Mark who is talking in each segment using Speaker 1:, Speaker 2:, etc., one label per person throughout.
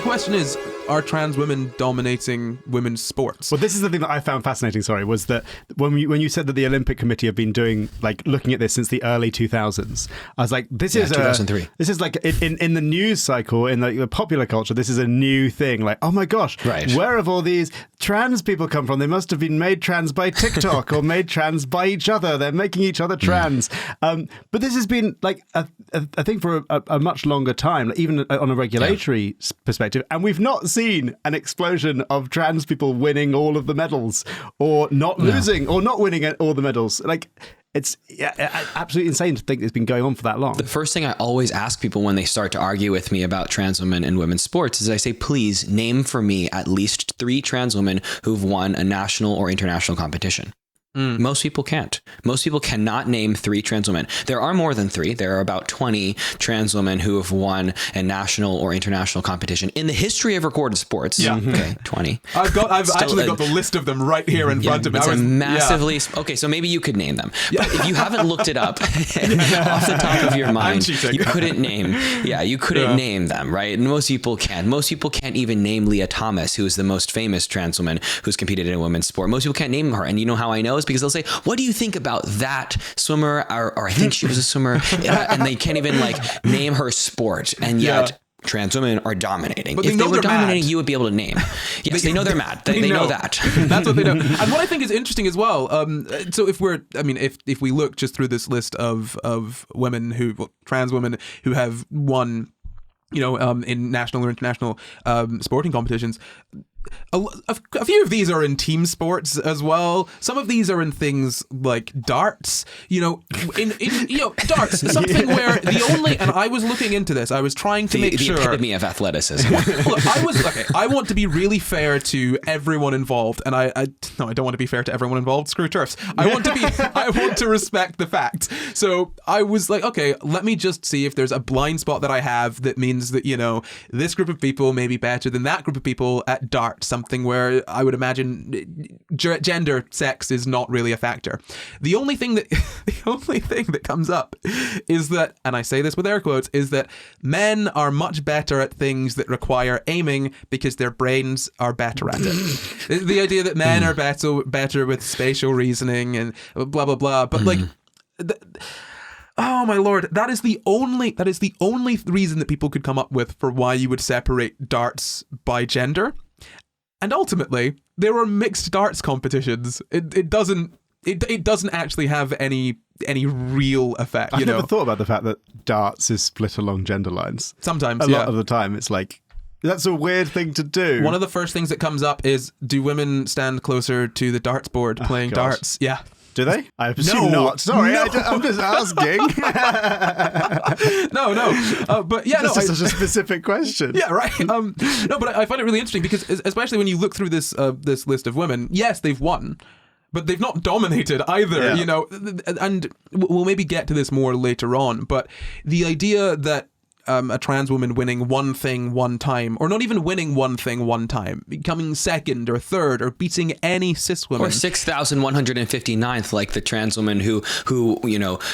Speaker 1: question is, are trans women dominating women's sports?
Speaker 2: Well, this is the thing that I found fascinating, was that when you said that the Olympic Committee have been doing, looking at this since the early 2000s, I was like, this is
Speaker 3: 2003.
Speaker 2: This is in the news cycle, in the popular culture, this is a new thing. Like, oh my gosh,
Speaker 3: right.
Speaker 2: Where have all these trans people come from? They must have been made trans by TikTok or made trans by each other. They're making each other trans. But this has been a thing for a much longer time, even on a regulatory perspective. And we've not seen an explosion of trans people winning all of the medals or not losing or not winning all the medals. It's absolutely insane to think it's been going on for that long.
Speaker 3: The first thing I always ask people when they start to argue with me about trans women and women's sports is I say, please name for me at least 3 trans women who've won a national or international competition. Most people can't. Most people cannot name 3 trans women. There are more than 3. There are about 20 trans women who have won a national or international competition in the history of recorded sports.
Speaker 1: Yeah.
Speaker 3: Okay, 20.
Speaker 1: I've actually got the list of them right here in front of me.
Speaker 3: It's okay, so maybe you could name them. But if you haven't looked it up off the top of your mind, you couldn't name them, right? And most people can. Most people can't even name Leah Thomas, who is the most famous trans woman who's competed in a women's sport. Most people can't name her. And you know how I know? Because they'll say, what do you think about that swimmer? Or I think she was a swimmer. And they can't even name her sport. And yet trans women are dominating.
Speaker 1: But
Speaker 3: if they were dominating,
Speaker 1: mad.
Speaker 3: You would be able to name. Yes, they know they're mad. They know that.
Speaker 1: That's what they know. And what I think is interesting as well, so if we look just through this list of women trans women who have won, in national or international sporting competitions, a few of these are in team sports as well. Some of these are in things like darts. Darts, something where and I was looking into this. I was trying to make sure.
Speaker 3: The epitome of athleticism.
Speaker 1: Look, I want to be really fair to everyone involved, and I don't want to be fair to everyone involved. Screw turfs. I want to respect the fact. So I was like, okay, let me just see if there's a blind spot that I have that means that this group of people may be better than that group of people at darts. Something where I would imagine gender, sex is not really a factor. The only thing that comes up is that, and I say this with air quotes, is that men are much better at things that require aiming because their brains are better at it. The idea that men are better with spatial reasoning and blah blah blah, but oh my lord, that is the only reason that people could come up with for why you would separate darts by gender. And ultimately, there are mixed darts competitions. It doesn't actually have any real effect.
Speaker 2: I've never thought about the fact that darts is split along gender lines.
Speaker 1: Sometimes,
Speaker 2: a lot of the time, it's that's a weird thing to do.
Speaker 1: One of the first things that comes up is, do women stand closer to the darts board playing darts? Yeah.
Speaker 2: Do they? I presume not. Sorry,
Speaker 1: no.
Speaker 2: I'm just asking.
Speaker 1: No. But yeah,
Speaker 2: it's such a specific question.
Speaker 1: Yeah, right. No, but I find it really interesting because, especially when you look through this list of women, yes, they've won, but they've not dominated either. And we'll maybe get to this more later on. But the idea that a trans woman winning one thing one time, or not even winning one thing one time, becoming second or third, or beating any cis woman,
Speaker 3: or 6,159th, like the trans woman who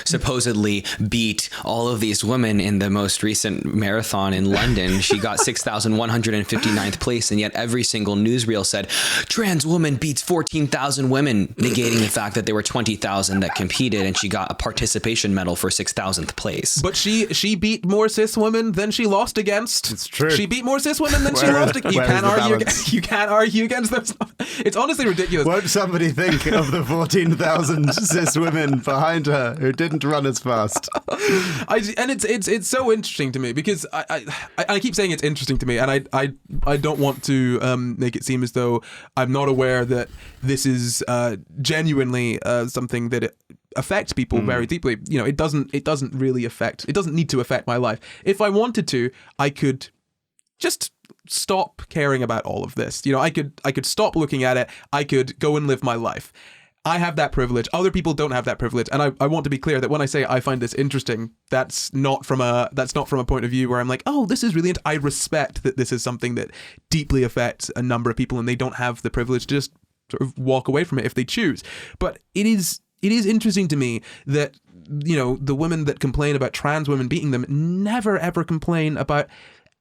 Speaker 3: supposedly beat all of these women in the most recent marathon in London. She got 6,159th place, and yet every single newsreel said trans woman beats 14,000 women, negating the fact that there were 20,000 that competed, and she got a participation medal for 6,000th place.
Speaker 1: But she beat more cis women than she lost against.
Speaker 2: It's true.
Speaker 1: She beat more cis women than she lost against. You can't argue against them. It's honestly ridiculous.
Speaker 2: Won't somebody think of the 14,000 cis women behind her who didn't run as fast?
Speaker 1: It's so interesting to me because I keep saying it's interesting to me, and I don't want to make it seem as though I'm not aware that this is genuinely something that it affects people very deeply. It doesn't need to affect my life. If I wanted to, I could just stop caring about all of this. I could stop looking at it. I could go and live my life. I have that privilege. Other people don't have that privilege. And I want to be clear that when I say I find this interesting, that's not from a point of view where I'm like, oh, this is really I respect that this is something that deeply affects a number of people and they don't have the privilege to just sort of walk away from it if they choose. But it is interesting to me that, the women that complain about trans women beating them never ever complain about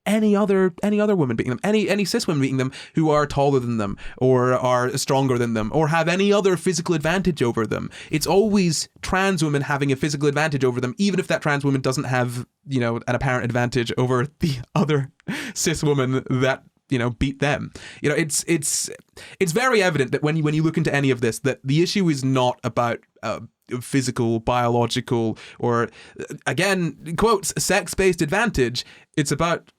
Speaker 1: any other woman beating them, any cis women beating them who are taller than them or are stronger than them or have any other physical advantage over them. It's always trans women having a physical advantage over them, even if that trans woman doesn't have, you know, an apparent advantage over the other cis woman that, you know, beat them. You know, it's very evident that when you look into any of this, that the issue is not about physical, biological, or, again, quotes, sex-based advantage. It's about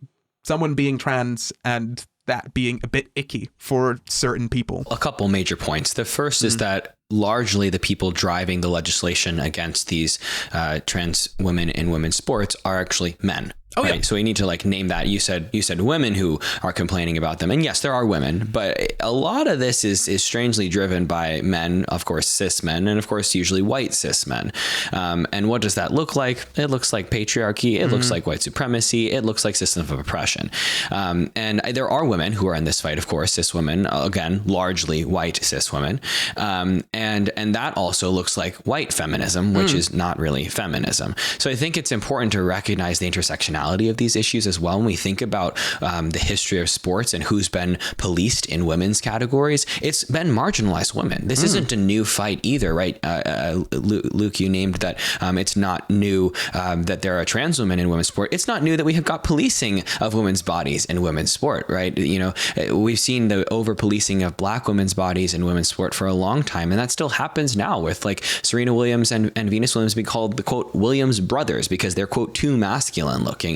Speaker 1: someone being trans and that being a bit icky for certain people.
Speaker 3: A couple major points. The first is that largely the people driving the legislation against these trans women in women's sports are actually men.
Speaker 1: Oh,
Speaker 3: right?
Speaker 1: yeah.
Speaker 3: So we need to like name that. You said women who are complaining about them. And yes, there are women, but a lot of this is strangely driven by men, of course, cis men, and of course, usually white cis men. And what does that look like? It looks like patriarchy. It looks like white supremacy. It looks like system of oppression. And there are women who are in this fight, of course, cis women, again, largely white cis women. And that also looks like white feminism, which is not really feminism. So I think it's important to recognize the intersectionality of these issues as well. When we think about the history of sports and who's been policed in women's categories, it's been marginalized women. This isn't a new fight either, right? Luke, you named that it's not new that there are trans women in women's sport. It's not new that we have got policing of women's bodies in women's sport, right? You know, we've seen the over policing of black women's bodies in women's sport for a long time, and that still happens now with like Serena Williams and Venus Williams being called the quote Williams brothers because they're quote too masculine looking.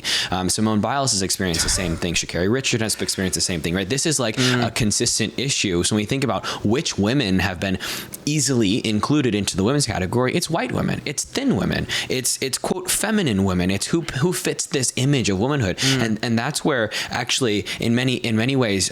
Speaker 3: Simone Biles has experienced the same thing. Sha'Carri Richard has experienced the same thing, right? This is like a consistent issue. So when we think about which women have been easily included into the women's category, it's white women, it's thin women, it's quote feminine women, it's who fits this image of womanhood, and that's where actually in many ways,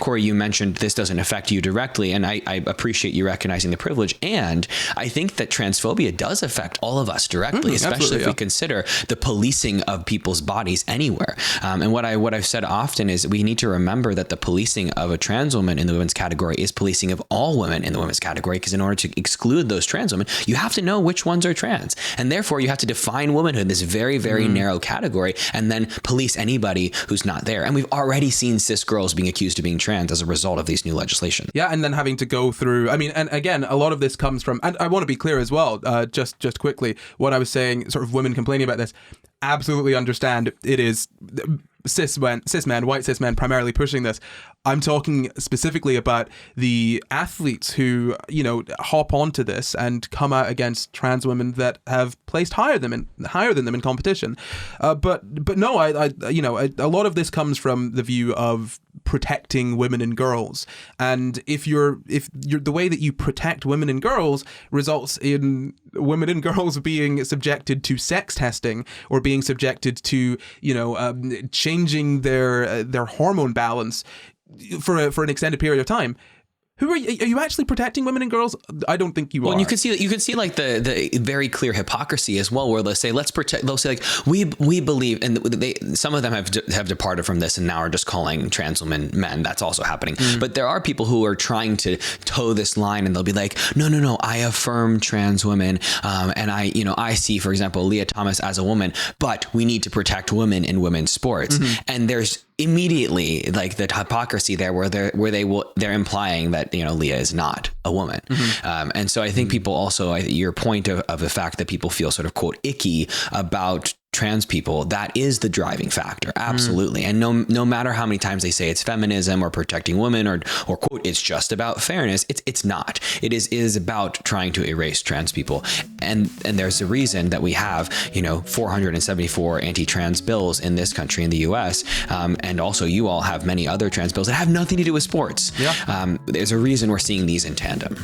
Speaker 3: Corey, you mentioned this doesn't affect you directly, and I appreciate you recognizing the privilege, and I think that transphobia does affect all of us directly, especially if we consider the policing of people's bodies anywhere. And what I've said often is we need to remember that the policing of a trans woman in the women's category is policing of all women in the women's category, because in order to exclude those trans women, you have to know which ones are trans. And therefore you have to define womanhood in this very, very narrow category and then police anybody who's not there. And we've already seen cis girls being accused of being trans as a result of these new legislation.
Speaker 1: Yeah, and then having to go through, I mean, and again, a lot of this comes from, and I want to be clear as well, just quickly, what I was saying, sort of women complaining about this, absolutely understand it is cis men, white cis men primarily pushing this. I'm talking specifically about the athletes who, you know, hop onto this and come out against trans women that have placed higher than them in competition. But no, I you know, a lot of this comes from the view of protecting women and girls, and if you're the way that you protect women and girls results in women and girls being subjected to sex testing or being subjected to, you know, changing their hormone balance for an extended period of time. Who are you actually protecting women and girls? I don't think you are.
Speaker 3: Well, you can see like the very clear hypocrisy as well, where they'll say, let's protect, they'll say like, we believe, and some of them have departed from this and now are just calling trans women men. That's also happening. But there are people who are trying to toe this line, and they'll be like, no, I affirm trans women. And I see, for example, Leah Thomas as a woman, but we need to protect women in women's sports. And there's immediately like the hypocrisy there where they're implying that, you know, Leah is not a woman. And so I think people also, your point of the fact that people feel sort of quote icky about trans people, that is the driving factor. Absolutely. And no matter how many times they say it's feminism or protecting women or quote, it's just about fairness, it's not. It is about trying to erase trans people. And there's a reason that we have, you know, 474 anti-trans bills in this country, in the US. And also you all have many other trans bills that have nothing to do with sports. Yeah. There's a reason we're seeing these in tandem.